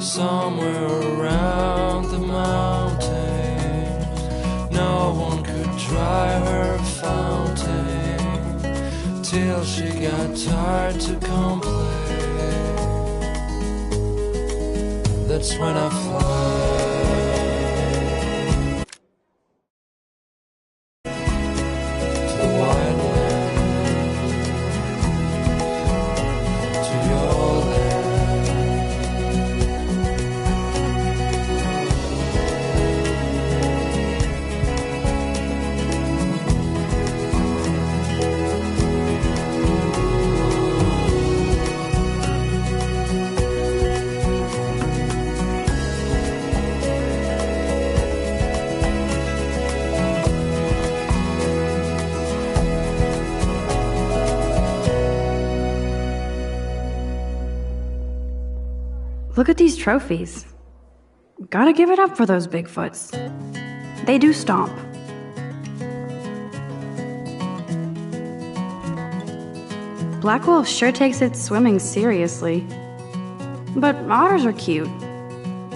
somewhere around the mountains. No one could dry her fountain till she got tired to complain. That's when I fly. Look at these trophies. Gotta give it up for those Bigfoots. They do stomp. Blackwolf sure takes its swimming seriously. But otters are cute.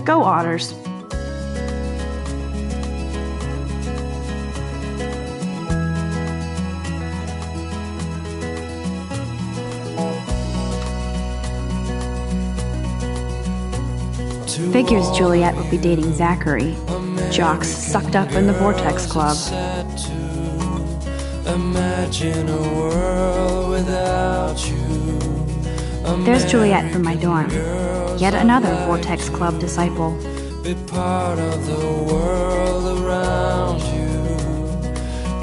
Go otters. Figures Juliet would be dating Zachary, jocks sucked up in the Vortex Club. Imagine a world without you. There's Juliet from my dorm, yet another Vortex Club disciple. Be part of the world around you.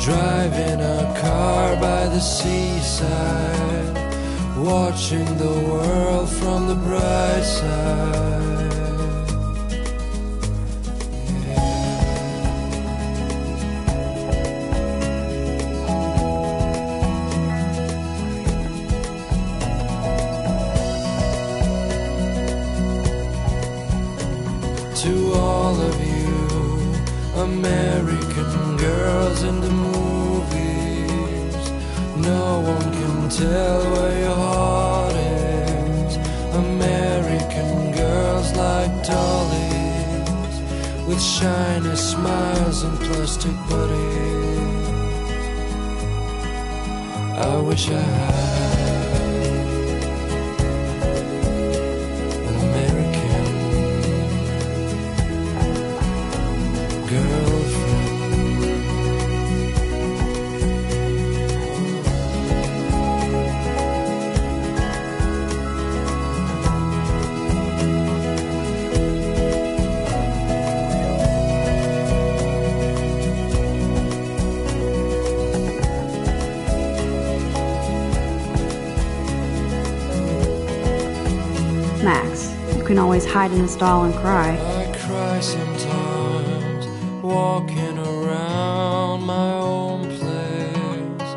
Driving a car by the seaside, watching the world from the bright side. To all of you American girls in the movies, no one can tell where your heart is. American girls like dollies, with shiny smiles and plastic bodies. I wish I had Max, you can always hide in a stall and cry. I cry sometimes, walking around my own place,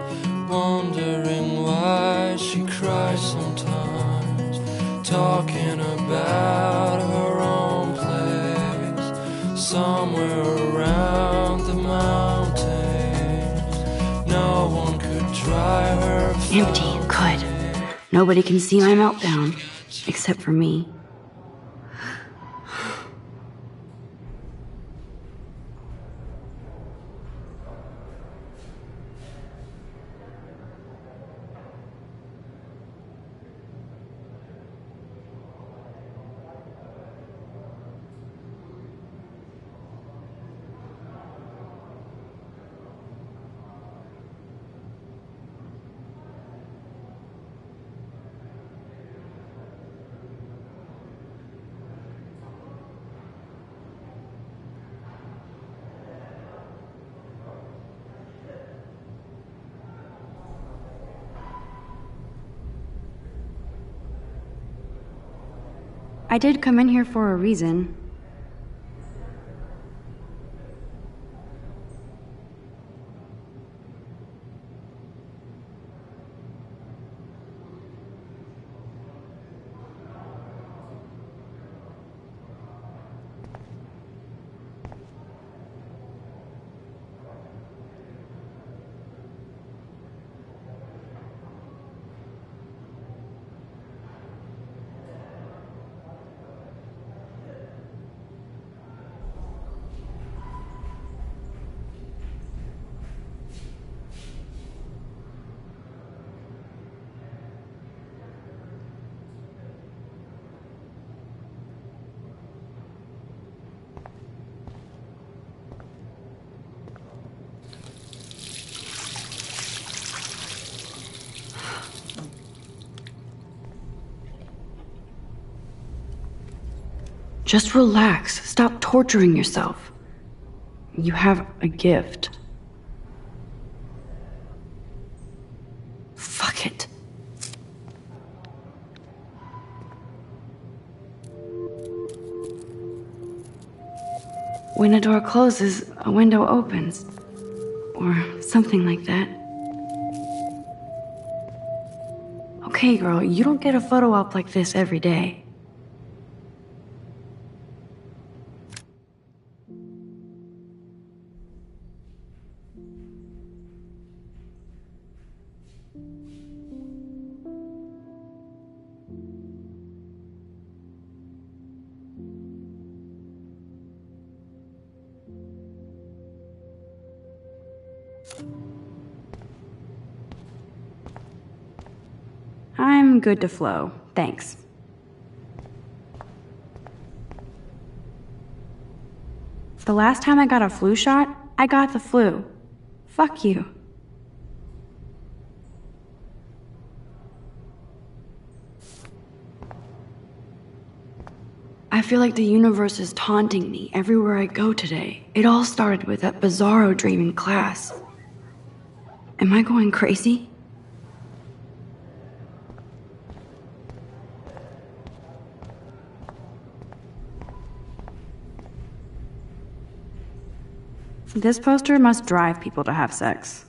wondering why she cries sometimes, talking about her own place, somewhere around the mountains. No one could dry her Empty, good. Nobody can see my meltdown. Except for me. I did come in here for a reason. Just relax. Stop torturing yourself. You have a gift. Fuck it. When a door closes, a window opens. Or something like that. Okay, girl, you don't get a photo op like this every day. I'm good to flow, thanks. The last time I got a flu shot, I got the flu. Fuck you. I feel like the universe is taunting me everywhere I go today. It all started with that bizarro dream in class. Am I going crazy? This poster must drive people to have sex.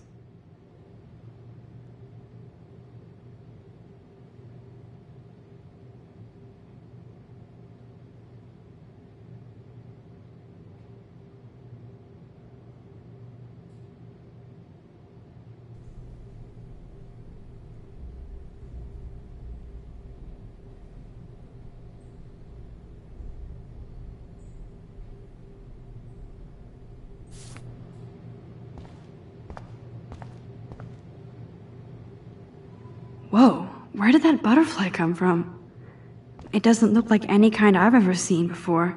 Whoa, where did that butterfly come from? It doesn't look like any kind I've ever seen before.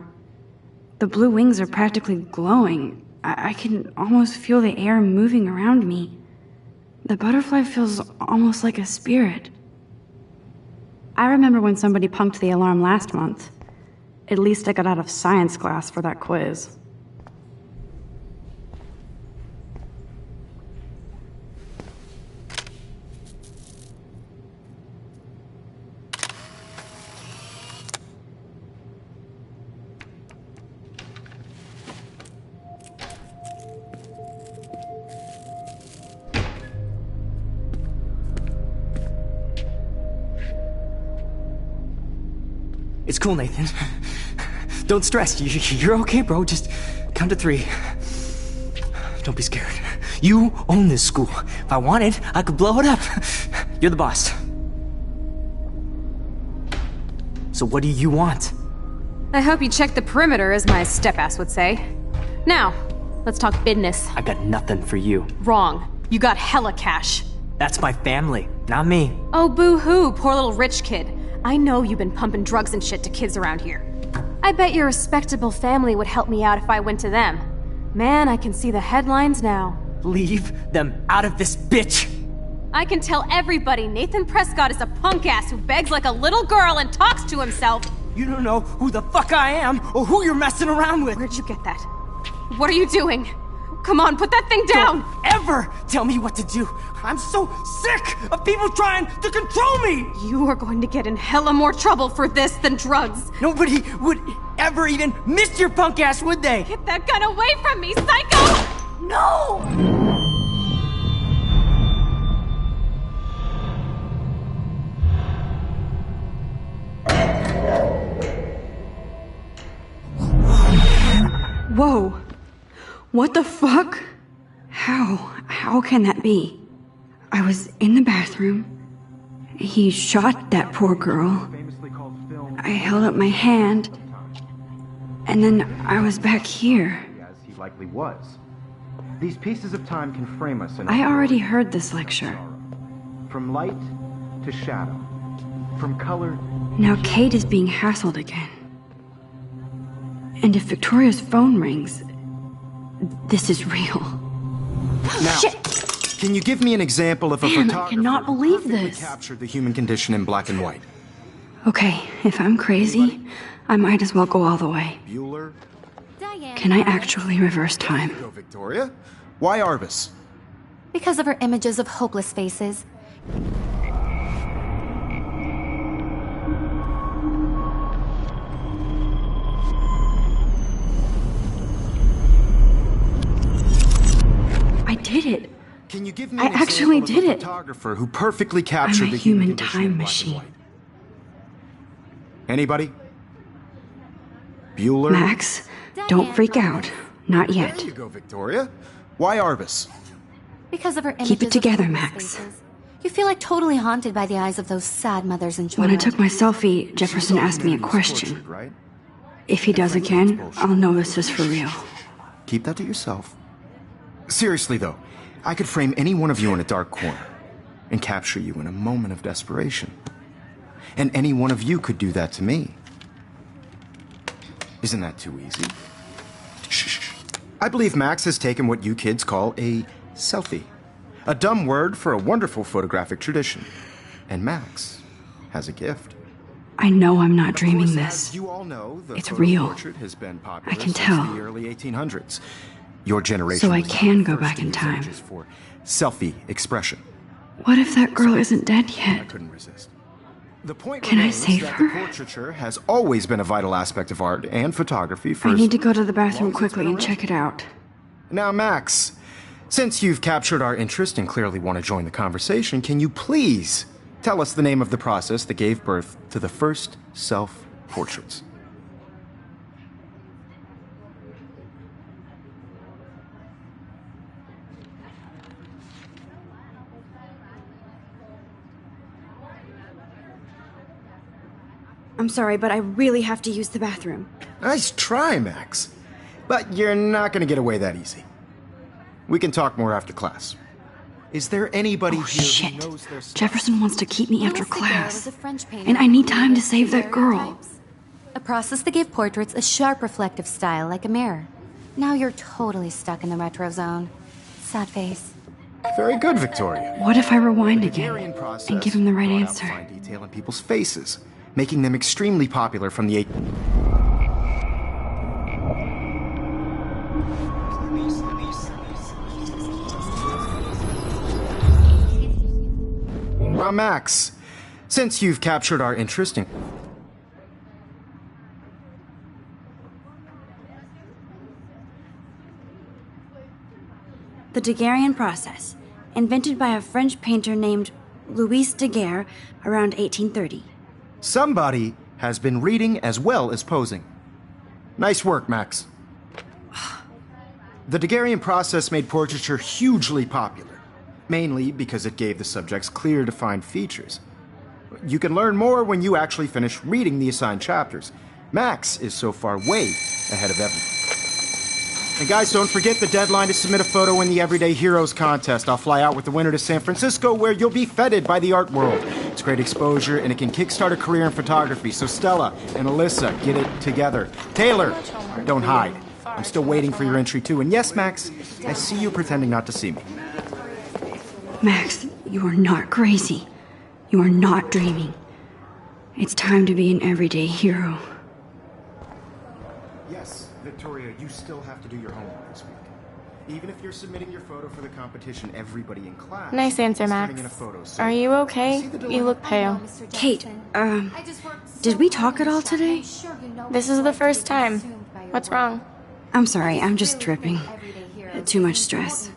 The blue wings are practically glowing. I can almost feel the air moving around me. The butterfly feels almost like a spirit. I remember when somebody punked the alarm last month. At least I got out of science class for that quiz. It's cool, Nathan. Don't stress. You're okay, bro. Just count to 3. Don't be scared. You own this school. If I wanted, I could blow it up. You're the boss. So what do you want? I hope you checked the perimeter, as my step-ass would say. Now, let's talk business. I got nothing for you. Wrong. You got hella cash. That's my family, not me. Oh, boo-hoo, poor little rich kid. I know you've been pumping drugs and shit to kids around here. I bet your respectable family would help me out if I went to them. Man, I can see the headlines now. Leave them out of this bitch! I can tell everybody Nathan Prescott is a punk ass who begs like a little girl and talks to himself. You don't know who the fuck I am or who you're messing around with. Where'd you get that? What are you doing? Come on, put that thing down! Don't ever tell me what to do! I'm so sick of people trying to control me! You are going to get in hella more trouble for this than drugs. Nobody would ever even miss your punk ass, would they? Get that gun away from me, psycho! No! Whoa. What the fuck? How can that be? I was in the bathroom. He shot that poor girl. I held up my hand. And then I was back here. As he likely was. These pieces of time can frame us in I already heard this lecture. From light to shadow. From color. Now Kate is being hassled again. And if Victoria's phone rings, this is real. Now, Shit! can you give me an example of a Man, I photographer cannot believe perfectly this. captured the human condition in black and white? Okay, if I'm crazy, I might as well go all the way. Bueller? Can I actually reverse time? Go, Victoria. Why Arbus? Because of her images of hopeless faces. I did it. Can you give me I an actually example of did a it. photographer who perfectly captured I'm a the human condition time in black and machine. white? Anybody? Bueller? Max, don't freak out. Not yet. There you go, Victoria. Why Arbus? Because of her images Keep it together, of hopeless Max. faces. You feel like totally haunted by the eyes of those sad mothers and When children. I took my selfie, Jefferson asked me a question. Tortured, right? If he does again, I'll know this is for real. Keep that to yourself. Seriously, though, I could frame any one of you in a dark corner and capture you in a moment of desperation. And any one of you could do that to me. Isn't that too easy? Shh. I believe Max has taken what you kids call a selfie. A dumb word for a wonderful photographic tradition. And Max has a gift. I know I'm not Of dreaming course, this. as you all know, the It's photo real. portrait has been popular I can since tell. the early 1800s. Your generation So I was can the go first back to in use time. images for selfie expression. What if that girl isn't dead I yet? couldn't resist. The point Can I remains save that her? the portraiture has always been a vital aspect of art and photography for I as need to go to the long bathroom as it's quickly been and around. check it out. Now, Max, since you've captured our interest and clearly want to join the conversation, can you please tell us the name of the process that gave birth to the first self-portraits? I'm sorry, but I really have to use the bathroom. Nice try, Max. But you're not going to get away that easy. We can talk more after class. Is there anybody Oh, here shit. who knows their stuff? Jefferson wants to keep me after Louis Daguerre class. was a French painter And I need who time to used save that girl. daguerreotypes. A process that gave portraits a sharp reflective style like a mirror. Now you're totally stuck in the retro zone. Sad face. Very good, Victoria. What if I rewind Daguerrean again process and give him the right brought out answer? fine detail in people's faces, making them extremely popular from the Well, Max, since you've captured our interest in... The Daguerrean process, invented by a French painter named Louis Daguerre around 1830. Somebody has been reading as well as posing. Nice work, Max. The Daguerrean process made portraiture hugely popular, mainly because it gave the subjects clear, defined features. You can learn more when you actually finish reading the assigned chapters. Max is so far way ahead of everyone. And guys, don't forget the deadline to submit a photo in the Everyday Heroes contest. I'll fly out with the winner to San Francisco, where you'll be feted by the art world. It's great exposure, and it can kickstart a career in photography. So Stella and Alyssa, get it together. Taylor, don't hide. I'm still waiting for your entry, too. And yes, Max, I see you pretending not to see me. Max, you are not crazy. You are not dreaming. It's time to be an everyday hero. Yes, Victoria, you still have to do your homework this week. Even if you're submitting your photo for the competition, everybody in class Nice answer, is Max. turning in a photo, so Are you okay? see the dilemma? You look pale. Kate, did we talk at all today? This is the first time. What's wrong? I'm sorry, I'm just tripping. Too much stress.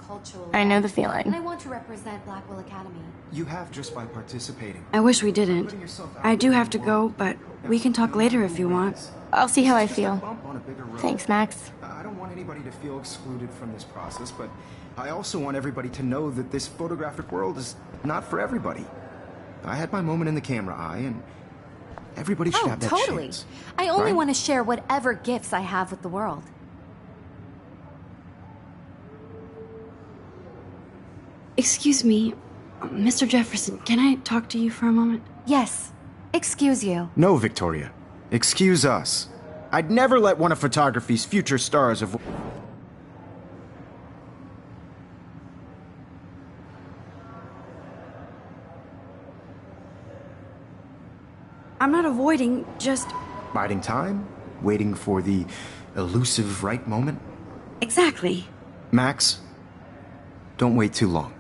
I know the And I feeling. want to represent Blackwell Academy. You have just by participating. I wish we didn't. I do have to go, but we can talk later if you want. I'll see how I Just a feel. bump on a bigger road. Thanks, Max. I don't want anybody to feel excluded from this process, but I also want everybody to know that this photographic world is not for everybody. I had my moment in the camera eye, and everybody should Oh, have that totally. chance. I only right? want to share whatever gifts I have with the world. Excuse me, Mr. Jefferson, can I talk to you for a moment? Yes. Excuse you. No, Victoria. Excuse us. I'd never let one of photography's future stars of... I'm not avoiding, just... Biding time? Waiting for the elusive right moment? Exactly. Max, don't wait too long.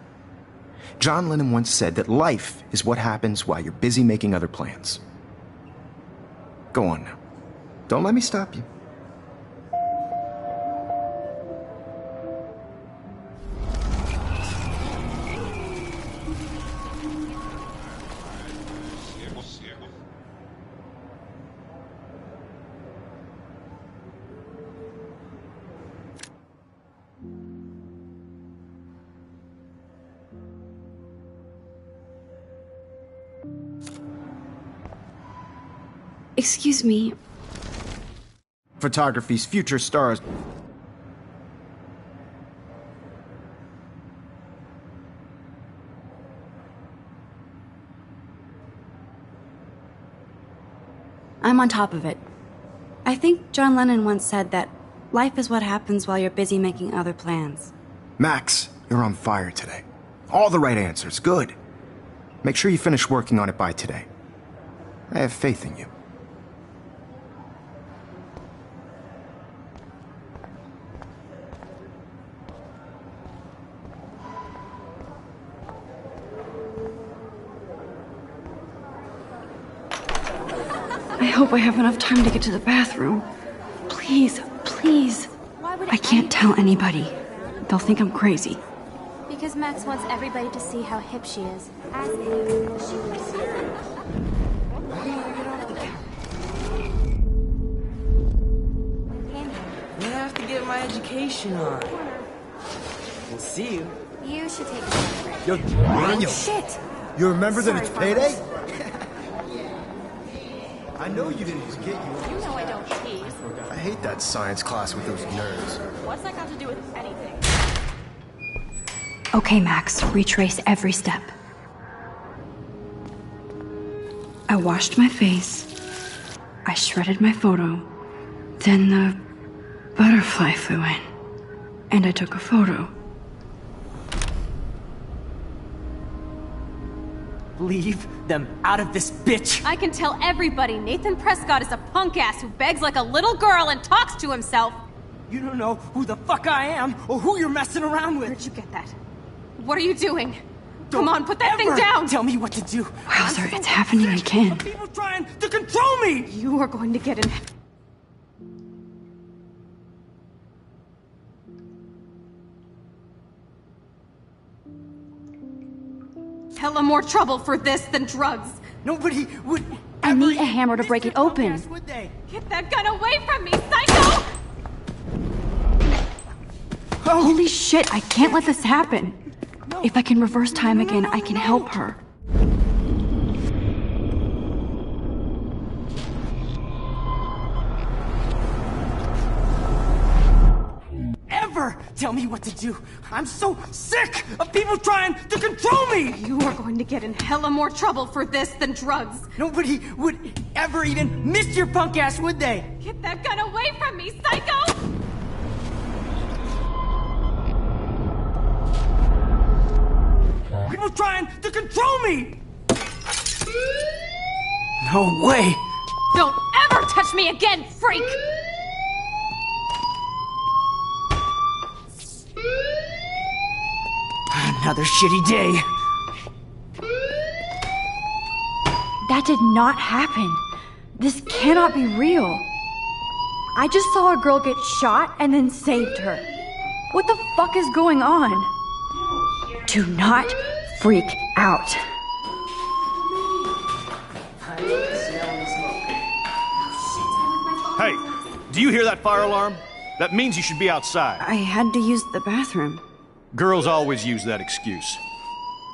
John Lennon once said that life is what happens while you're busy making other plans. Go on now. Don't let me stop you. Excuse me. Photography's future stars. I'm on top of it. I think John Lennon once said that life is what happens while you're busy making other plans. Max, you're on fire today. All the right answers. Good. Make sure you finish working on it by today. I have faith in you. I hope I have enough time to get to the bathroom. Please, please. I can't tell anybody. They'll think I'm crazy. Because Max wants everybody to see how hip she is. I have to get my education on. We'll see you. You should take a break. Yo, Shit! you remember that it's Sorry, payday? I know you didn't just get you. You know I don't tease. I hate that science class with those nerds. What's that got to do with anything? Okay, Max, retrace every step. I washed my face. I shredded my photo. Then the butterfly flew in. And I took a photo. Leave them out of this bitch! I can tell everybody Nathan Prescott is a punk ass who begs like a little girl and talks to himself. You don't know who the fuck I am or who you're messing around with. Where'd you get that? What are you doing? Don't Come on, put that thing ever down! Tell me what to do. Wowzer, it's happening again. People trying to control me! You are going to get in. Hella more trouble for this than drugs. Nobody would I ever need a hammer to miss break your it open. podcast, would they? Get that gun away from me, psycho! Holy shit, I can't let this happen. If I can reverse time again, I can help her. Ever tell me what to do. I'm so sick of people trying to control me! You are going to get in hella more trouble for this than drugs. Nobody would ever even miss your punk ass, would they? Get that gun away from me, psycho! People trying to control me! No way! Don't ever touch me again, freak! Another shitty day. That did not happen. This cannot be real. I just saw a girl get shot and then saved her. What the fuck is going on? Do not freak out. Hey, do you hear that fire alarm? That means you should be outside. I had to use the bathroom. Girls always use that excuse.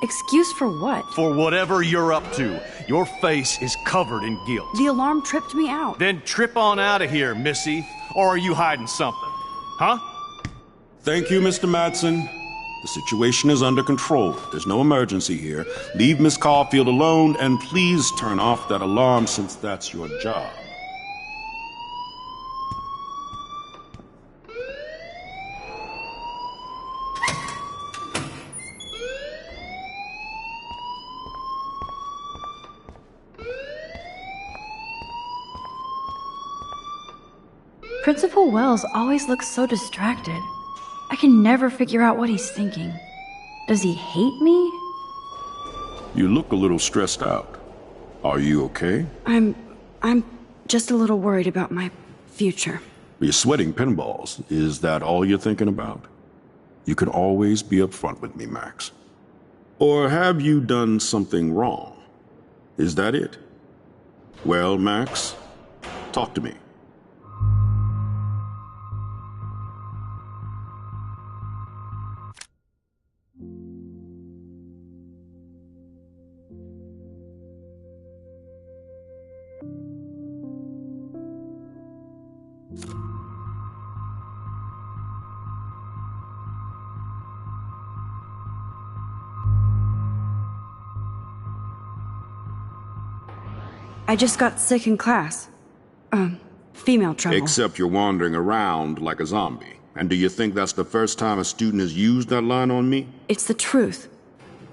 Excuse for what? For whatever you're up to, your face is covered in guilt. The alarm tripped me out. Then trip on out of here, Missy. Or are you hiding something? Huh? Thank you, Mr. Madsen. The situation is under control. There's no emergency here. Leave Miss Caulfield alone, and please turn off that alarm since that's your job. Principal Wells always looks so distracted. I can never figure out what he's thinking. Does he hate me? You look a little stressed out. Are you okay? I'm just a little worried about my future. You're sweating pinballs. Is that all you're thinking about? You can always be upfront with me, Max. Or have you done something wrong? Is that it? Well, Max, talk to me. I just got sick in class. Female trouble. Except you're wandering around like a zombie. And do you think that's the first time a student has used that line on me? It's the truth.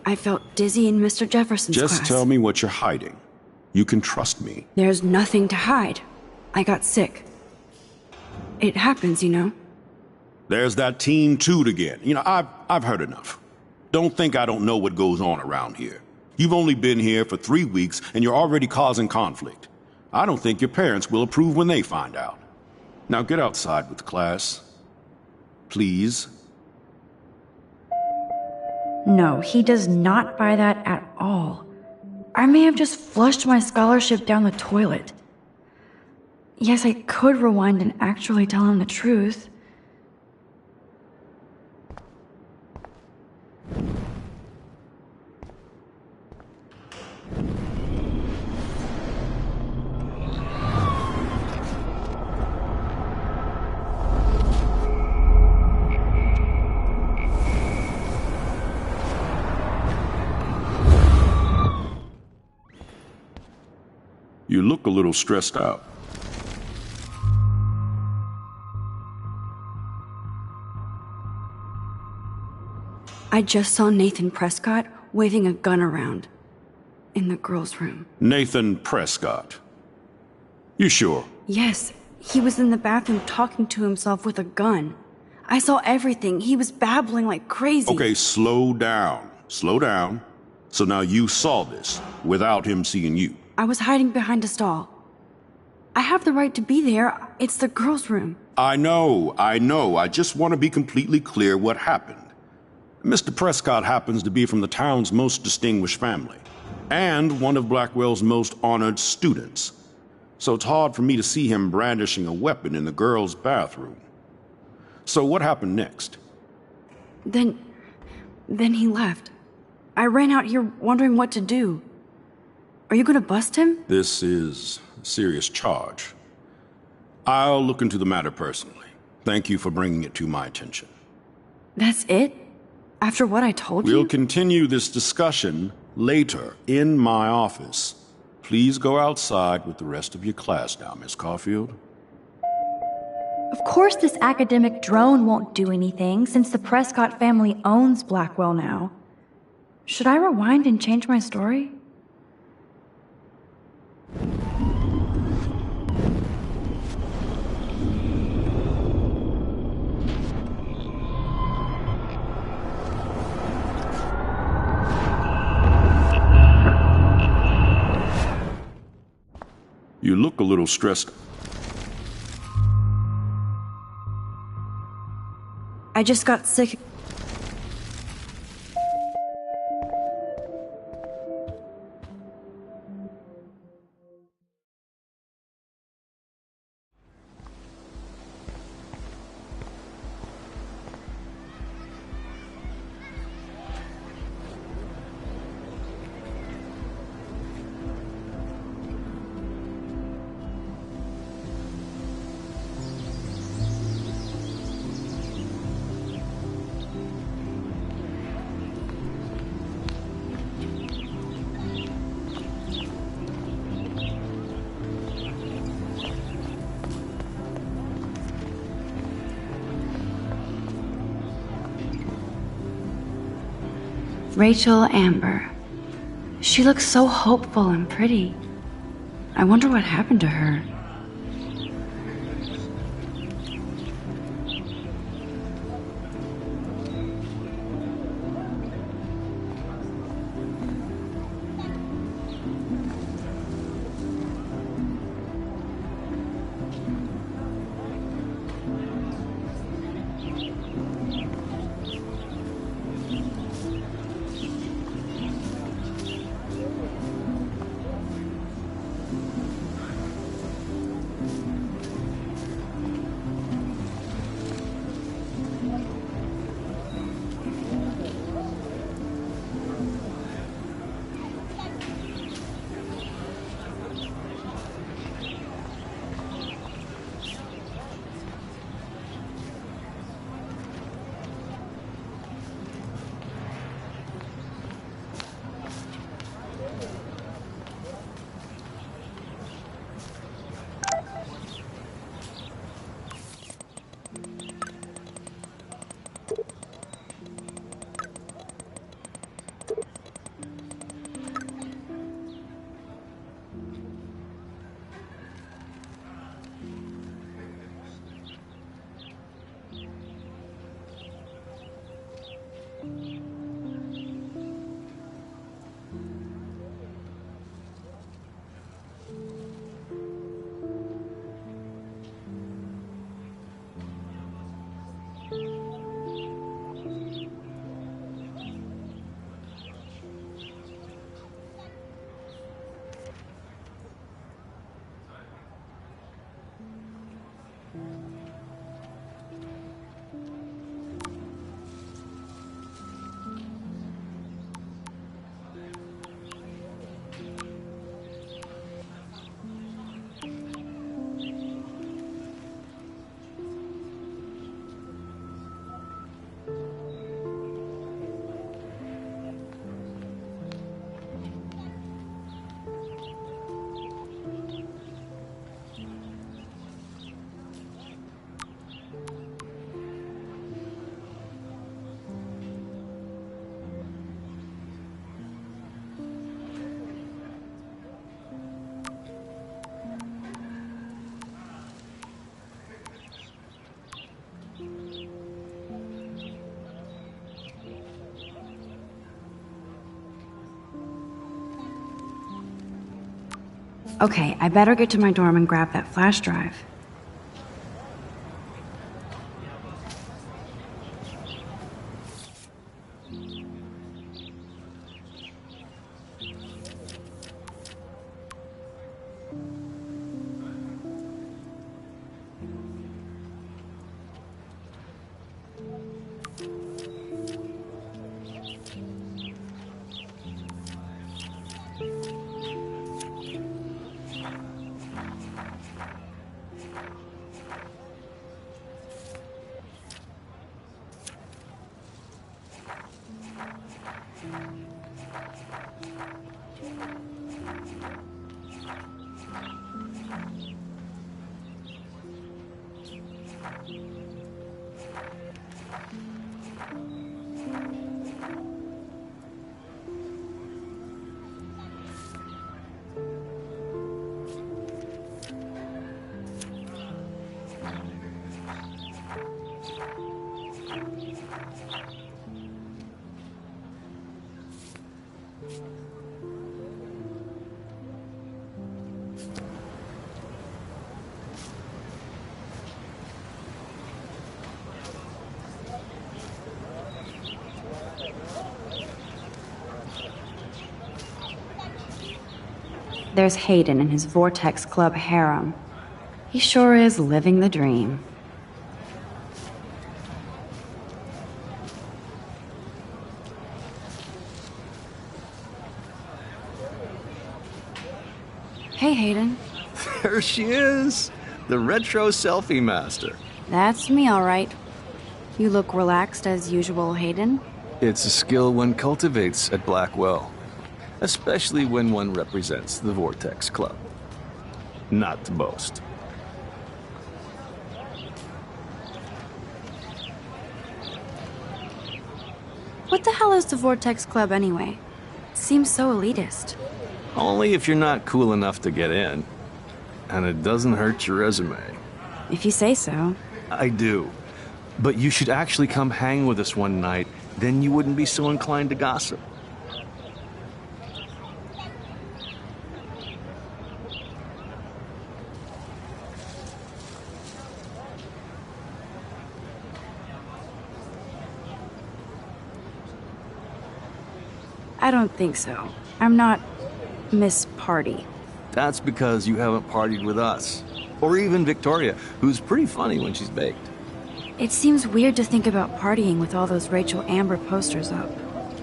I felt dizzy in Mr. Jefferson's class. Just tell me what you're hiding. You can trust me. There's nothing to hide. I got sick. It happens, you know. There's that teen toot again. You know, I've heard enough. Don't think I don't know what goes on around here. You've only been here for 3 weeks, and you're already causing conflict. I don't think your parents will approve when they find out. Now get outside with class. Please. No, he does not buy that at all. I may have just flushed my scholarship down the toilet. Yes, I could rewind and actually tell him the truth. You look a little stressed out. I just saw Nathan Prescott waving a gun around in the girls' room. Nathan Prescott. You sure? Yes, he was in the bathroom talking to himself with a gun. I saw everything. He was babbling like crazy. Okay, slow down. Slow down. So now you saw this without him seeing you. I was hiding behind a stall. I have the right to be there. It's the girls' room. I know. I just want to be completely clear what happened. Mr. Prescott happens to be from the town's most distinguished family, and one of Blackwell's most honored students. So it's hard for me to see him brandishing a weapon in the girls' bathroom. So what happened next? Then he left. I ran out here wondering what to do. Are you gonna bust him? This is a serious charge. I'll look into the matter personally. Thank you for bringing it to my attention. That's it? After what I told you? We'll continue this discussion later in my office. Please go outside with the rest of your class now, Miss Caulfield. Of course this academic drone won't do anything since the Prescott family owns Blackwell now. Should I rewind and change my story? You look a little stressed. I just got sick. Rachel Amber. She looks so hopeful and pretty. I wonder what happened to her. Okay, I better get to my dorm and grab that flash drive. There's Hayden and his Vortex Club harem. He sure is living the dream. Hey, Hayden. There she is, the retro selfie master. That's me, all right. You look relaxed as usual, Hayden. It's a skill one cultivates at Blackwell, especially when one represents the Vortex Club. Not to boast. What the hell is the Vortex Club anyway? It seems so elitist. Only if you're not cool enough to get in. And it doesn't hurt your resume. If you say so. I do. But you should actually come hang with us one night, then you wouldn't be so inclined to gossip. I don't think so. I'm not Miss Party. That's because you haven't partied with us. Or even Victoria, who's pretty funny when she's baked. It seems weird to think about partying with all those Rachel Amber posters up.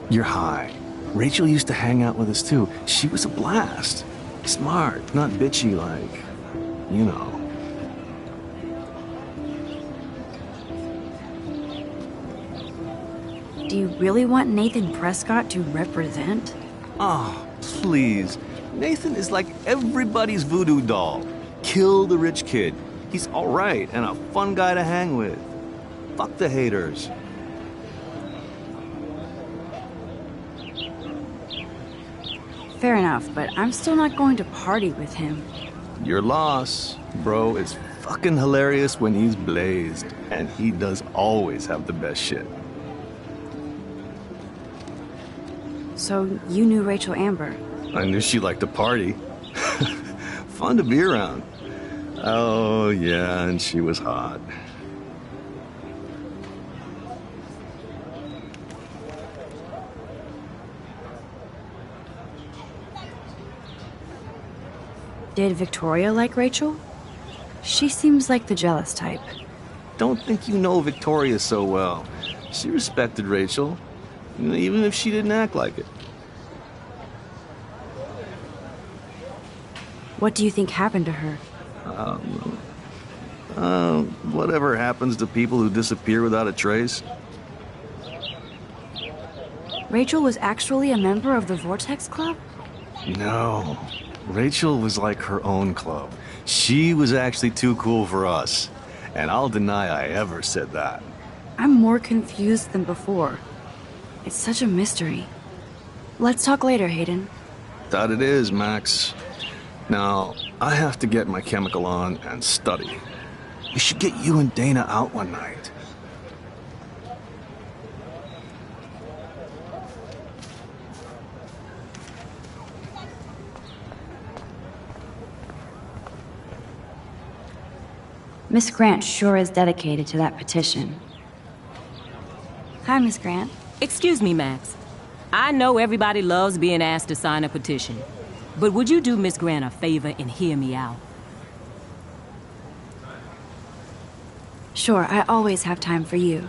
You're high. Rachel used to hang out with us too. She was a blast. Smart, not bitchy like, you know. Do you really want Nathan Prescott to represent? Oh, please. Nathan is like everybody's voodoo doll. Kill the rich kid. He's alright and a fun guy to hang with. Fuck the haters. Fair enough, but I'm still not going to party with him. Your loss. Bro is fucking hilarious when he's blazed. And he does always have the best shit. So you knew Rachel Amber? I knew she liked to party. Fun to be around. Oh, yeah, and she was hot. Did Victoria like Rachel? She seems like the jealous type. Don't think you know Victoria so well. She respected Rachel, even if she didn't act like it. What do you think happened to her? Whatever happens to people who disappear without a trace. Rachel was actually a member of the Vortex Club? No. Rachel was like her own club. She was actually too cool for us. And I'll deny I ever said that. I'm more confused than before. It's such a mystery. Let's talk later, Hayden. That it is, Max. Now, I have to get my chemical on and study. We should get you and Dana out one night. Miss Grant sure is dedicated to that petition. Hi, Miss Grant. Excuse me, Max. I know everybody loves being asked to sign a petition, but would you do Miss Grant a favor and hear me out? Sure, I always have time for you.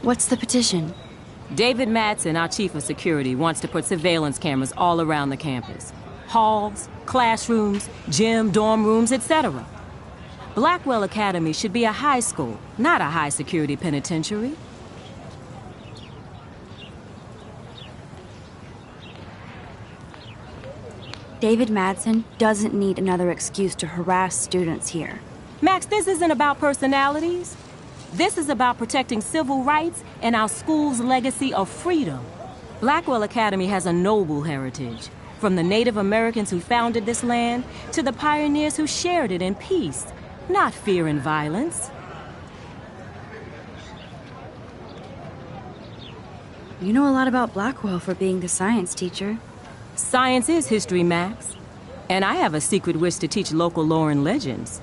What's the petition? David Madsen, our chief of security, wants to put surveillance cameras all around the campus. Halls, classrooms, gym, dorm rooms, etc. Blackwell Academy should be a high school, not a high-security penitentiary. David Madsen doesn't need another excuse to harass students here. Max, this isn't about personalities. This is about protecting civil rights and our school's legacy of freedom. Blackwell Academy has a noble heritage, from the Native Americans who founded this land to the pioneers who shared it in peace, not fear and violence. You know a lot about Blackwell for being the science teacher. Science is history, Max. And I have a secret wish to teach local lore and legends.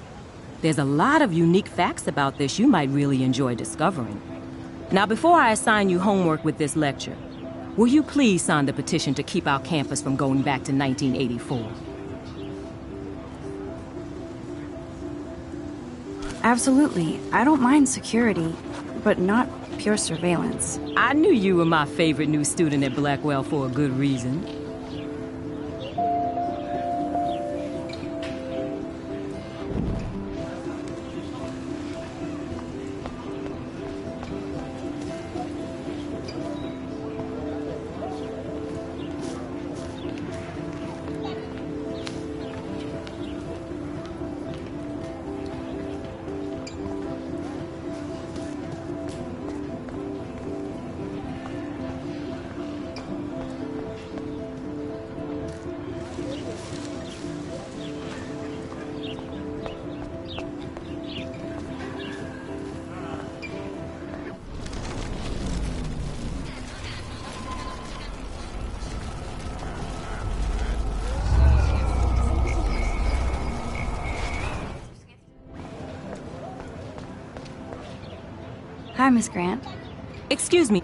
There's a lot of unique facts about this you might really enjoy discovering. Now, before I assign you homework with this lecture, will you please sign the petition to keep our campus from going back to 1984? Absolutely. I don't mind security, but not pure surveillance. I knew you were my favorite new student at Blackwell for a good reason. Hi, Miss Grant. Excuse me.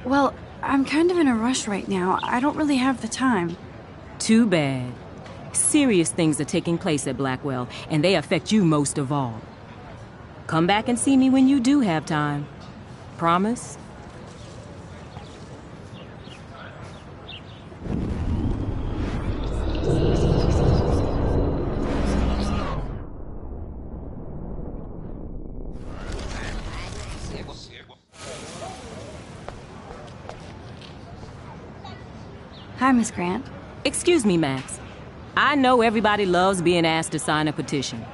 Well, I'm kind of in a rush right now. I don't really have the time. Too bad. Serious things are taking place at Blackwell, and they affect you most of all. Come back and see me when you do have time. Promise? Hi, Miss Grant. Excuse me, Max. I know everybody loves being asked to sign a petition,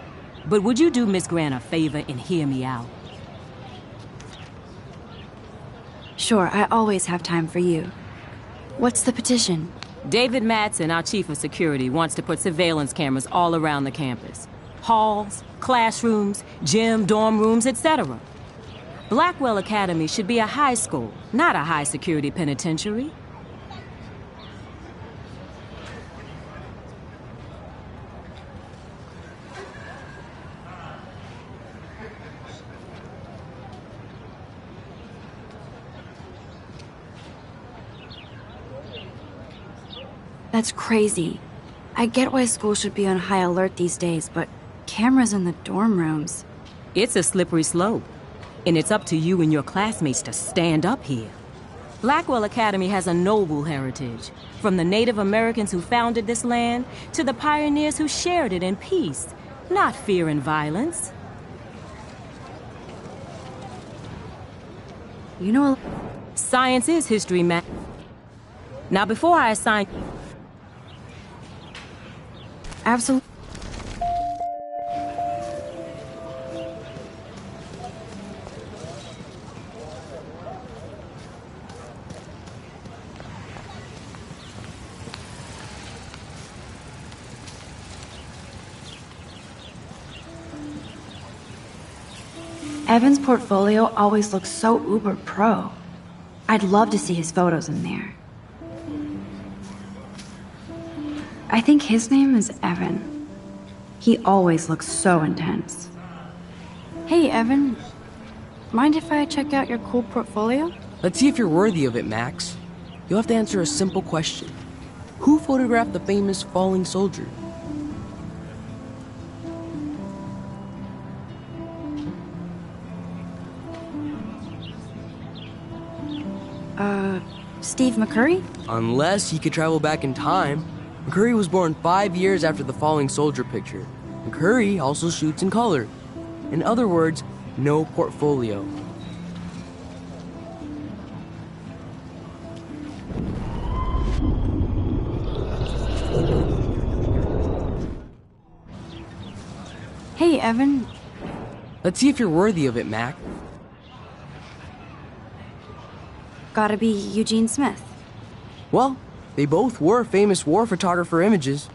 but would you do Miss Grant a favor and hear me out? Sure, I always have time for you. What's the petition? David Madsen, our chief of security, wants to put surveillance cameras all around the campus. Halls, classrooms, gym, dorm rooms, etc. Blackwell Academy should be a high school, not a high-security penitentiary. That's crazy. I get why school should be on high alert these days, but cameras in the dorm rooms. It's a slippery slope, and it's up to you and your classmates to stand up here. Blackwell Academy has a noble heritage, from the Native Americans who founded this land to the pioneers who shared it in peace, not fear and violence. You know, science is history, Matt. Now, before I assign... Absolutely. Evan's portfolio always looks so uber pro. I'd love to see his photos in there. I think his name is Evan. He always looks so intense. Hey, Evan. Mind if I check out your cool portfolio? Let's see if you're worthy of it, Max. You'll have to answer a simple question. Who photographed the famous falling soldier? Steve McCurry? Unless he could travel back in time. McCurry was born 5 years after the falling soldier picture. McCurry also shoots in color. In other words, no portfolio. Hey, Evan. Let's see if you're worthy of it, Mac. Gotta be Eugene Smith. Well, they both were famous war photographer images.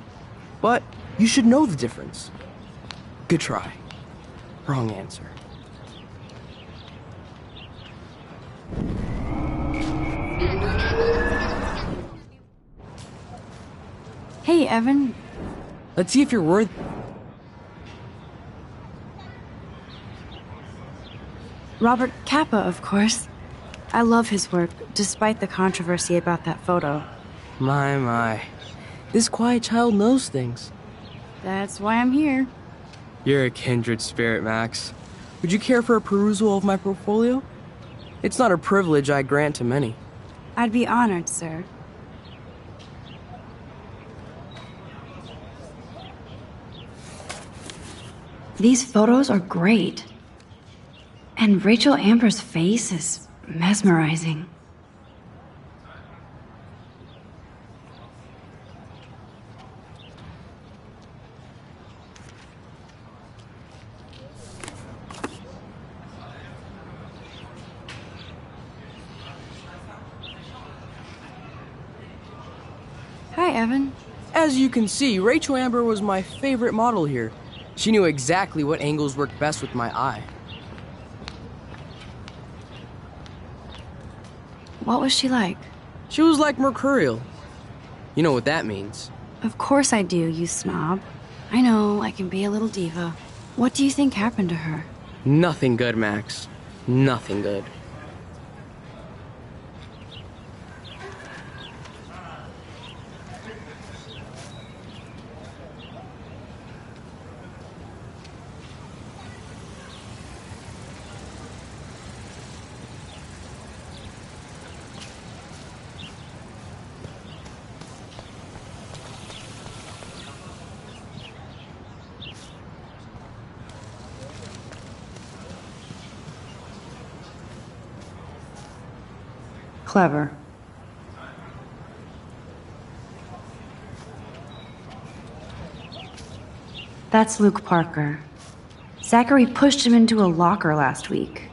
But you should know the difference. Good try. Wrong answer. Hey, Evan. Let's see if you're worthy. Robert Capa, of course. I love his work, despite the controversy about that photo. My. This quiet child knows things. That's why I'm here. You're a kindred spirit, Max. Would you care for a perusal of my portfolio? It's not a privilege I grant to many. I'd be honored, sir. These photos are great. And Rachel Amber's face is mesmerizing. Hi, Evan. As you can see, Rachel Amber was my favorite model here. She knew exactly what angles worked best with my eye. What was she like? She was like mercurial. You know what that means. Of course I do, you snob. I know, I can be a little diva. What do you think happened to her? Nothing good, Max. Nothing good. Clever. That's Luke Parker. Zachary pushed him into a locker last week.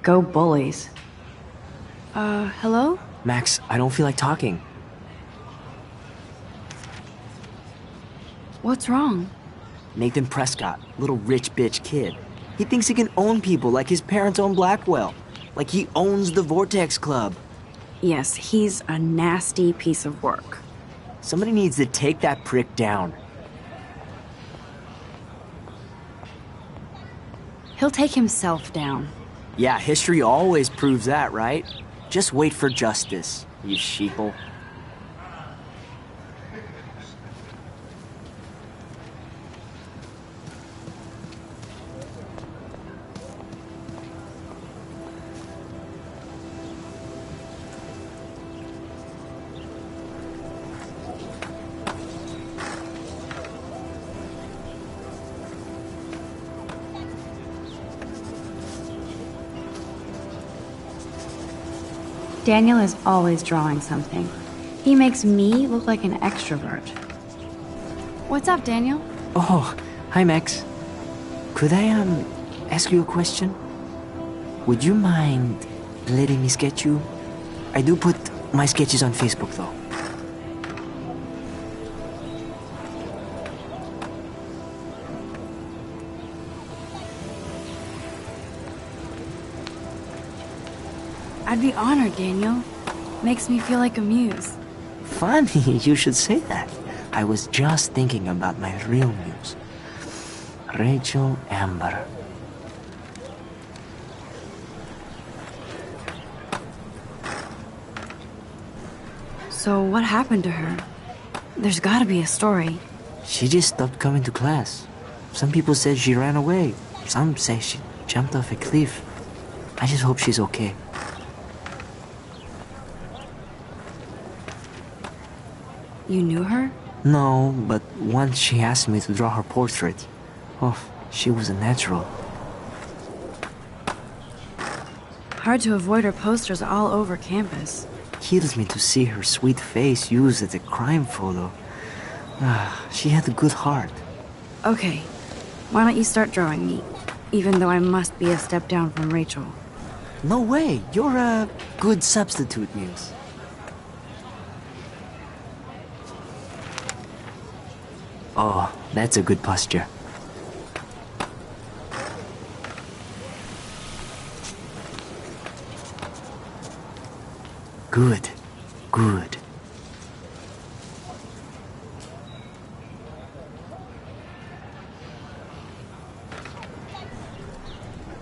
Go bullies. Hello? Max, I don't feel like talking. What's wrong? Nathan Prescott, little rich bitch kid. He thinks he can own people like his parents own Blackwell. Like he owns the Vortex Club. Yes, he's a nasty piece of work. Somebody needs to take that prick down. He'll take himself down. Yeah, history always proves that, right? Just wait for justice, you sheeple. Daniel is always drawing something. He makes me look like an extrovert. What's up, Daniel? Oh, hi, Max. Could I, ask you a question? Would you mind letting me sketch you? I do put my sketches on Facebook, though. I'd be honored, Daniel. Makes me feel like a muse. Funny, you should say that. I was just thinking about my real muse. Rachel Amber. So what happened to her? There's gotta be a story. She just stopped coming to class. Some people said she ran away. Some say she jumped off a cliff. I just hope she's okay. You knew her? No, but once she asked me to draw her portrait. Oh, she was a natural. Hard to avoid her posters all over campus. Kills me to see her sweet face used as a crime photo. She had a good heart. Okay, why don't you start drawing me? Even though I must be a step down from Rachel. No way, you're a good substitute, Muse. Oh, that's a good posture. Good, good.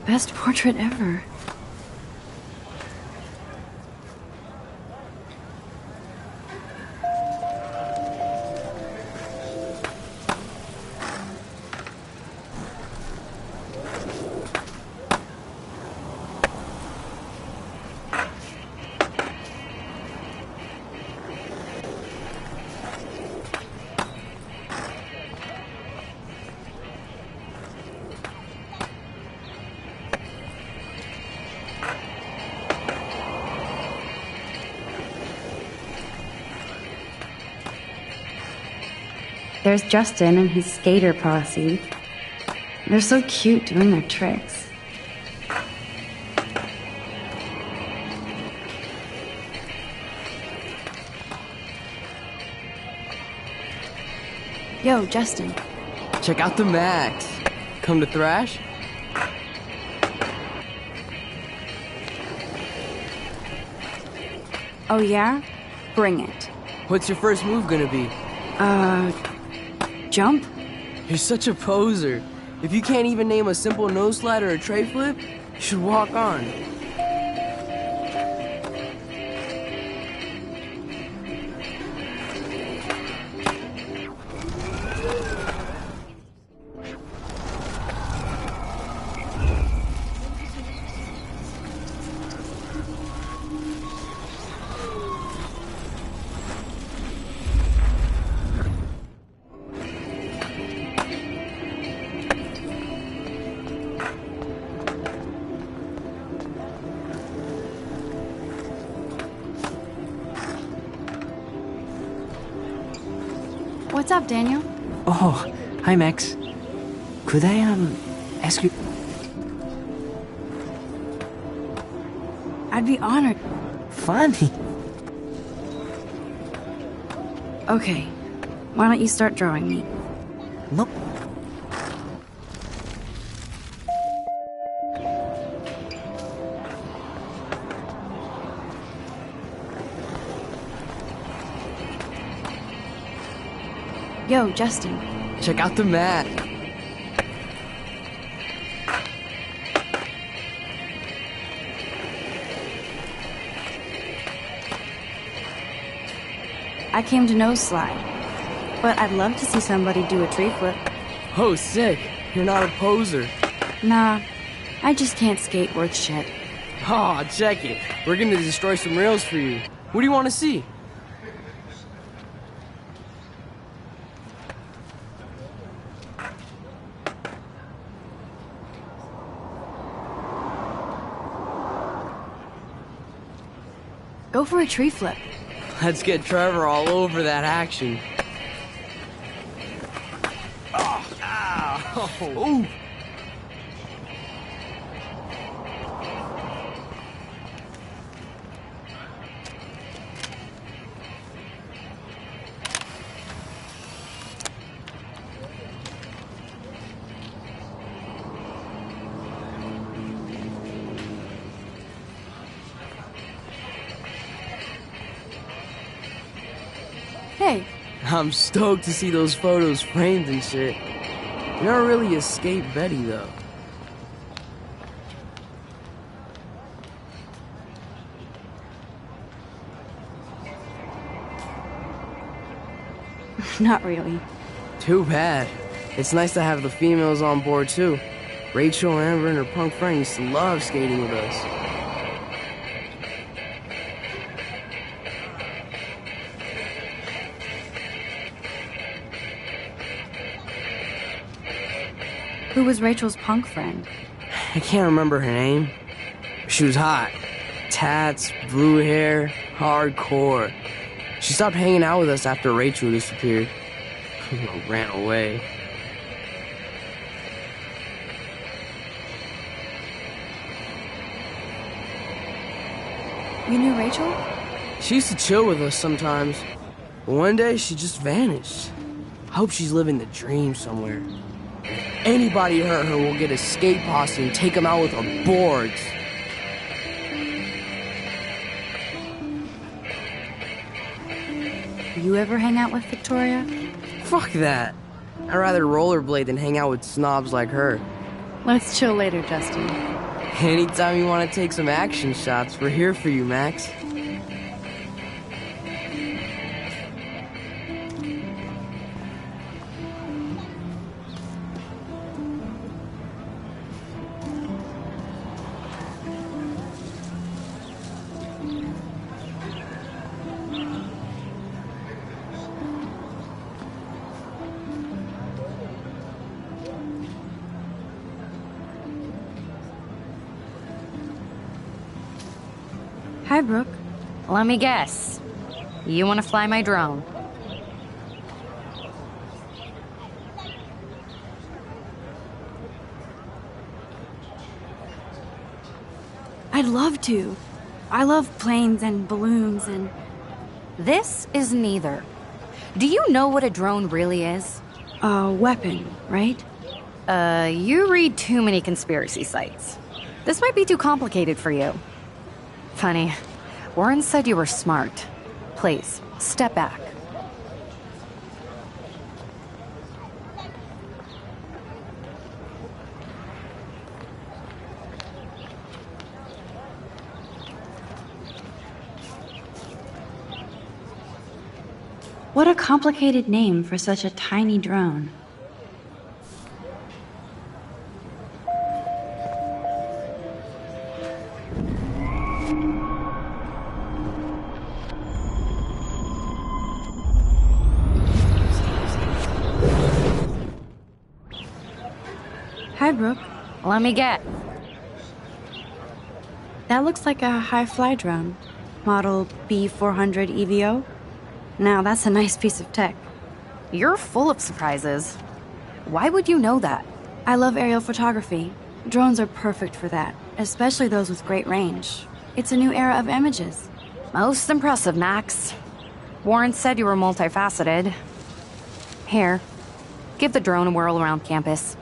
Best portrait ever. There's Justin and his skater posse. They're so cute doing their tricks. Yo, Justin. Check out the Max. Come to thrash? Oh yeah? Bring it. What's your first move gonna be? Jump? You're such a poser. If you can't even name a simple nose slide or a tray flip, you should walk on. What's up, Daniel? Oh, hi, Max. Could I, ask you... I'd be honored. Funny. Okay, why don't you start drawing me? Nope. Yo, Justin. Check out the mat. I came to nose slide, but I'd love to see somebody do a tree flip. Oh, sick. You're not a poser. Nah, I just can't skate worth shit. Aw, check it. We're gonna destroy some rails for you. What do you want to see? Go for a tree flip. Let's get Trevor all over that action. Oh, ow. Ooh. Hey. I'm stoked to see those photos framed and shit. You never really escape Betty, though. Not really. Too bad. It's nice to have the females on board, too. Rachel, Amber, and her punk friend used to love skating with us. Who was Rachel's punk friend? I can't remember her name. She was hot. Tats, blue hair, hardcore. She stopped hanging out with us after Rachel disappeared. Ran away. You knew Rachel? She used to chill with us sometimes. But one day, she just vanished. I hope she's living the dream somewhere. If anybody hurt her, we'll get a skate posse and take them out with our boards. You ever hang out with Victoria? Fuck that. I'd rather rollerblade than hang out with snobs like her. Let's chill later, Justin. Anytime you want to take some action shots, we're here for you, Max. Hi, Brooke. Let me guess. You want to fly my drone? I'd love to. I love planes and balloons and... This is neither. Do you know what a drone really is? A weapon, right? You read too many conspiracy sites. This might be too complicated for you. Funny. Warren said you were smart. Please, step back. What a complicated name for such a tiny drone. Hi, Brooke. Let me get. That looks like a high-fly drone. Model B400 EVO. Now, that's a nice piece of tech. You're full of surprises. Why would you know that? I love aerial photography. Drones are perfect for that, especially those with great range. It's a new era of images. Most impressive, Max. Warren said you were multifaceted. Here, give the drone a whirl around campus.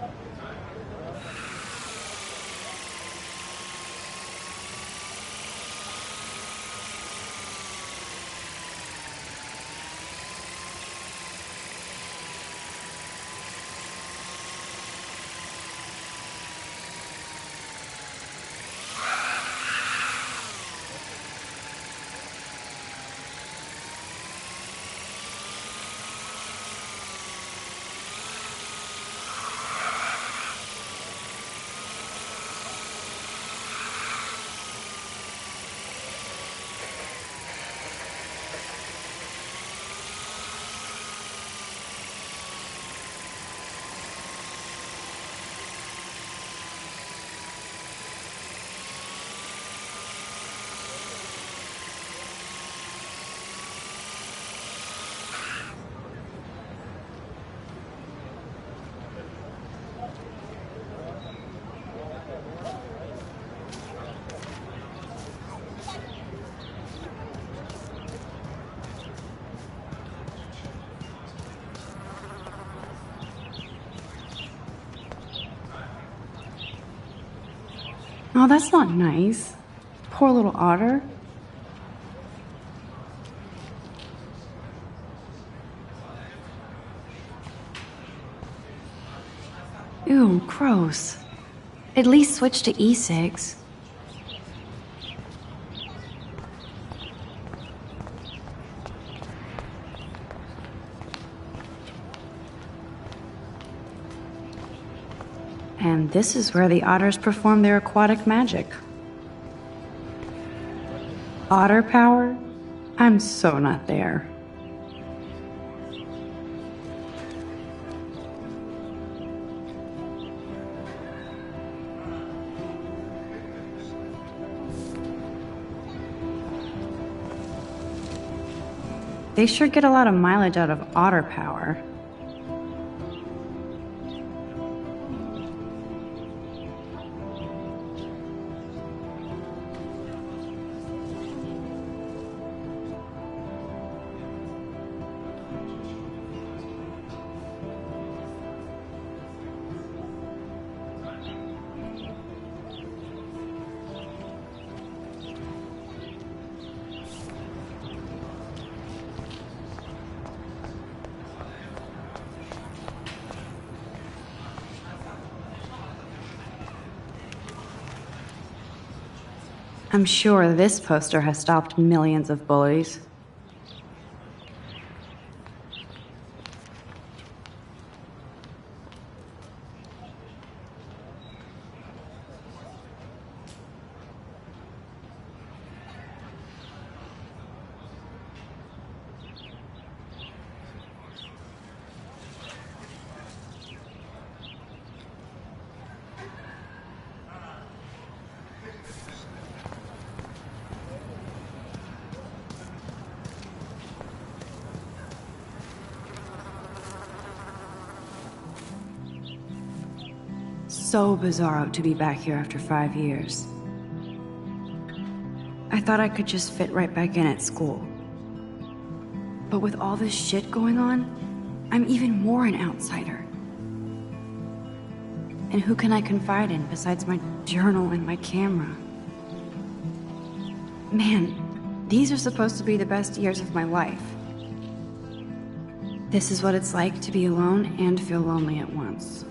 Oh, that's not nice. Poor little otter. Ew, gross. At least switch to e-cigs. And this is where the otters perform their aquatic magic. Otter power? I'm so not there. They sure get a lot of mileage out of otter power. I'm sure this poster has stopped millions of bullies. So bizarro to be back here after 5 years. I thought I could just fit right back in at school. But with all this shit going on, I'm even more an outsider. And who can I confide in besides my journal and my camera? Man, these are supposed to be the best years of my life. This is what it's like to be alone and feel lonely at once.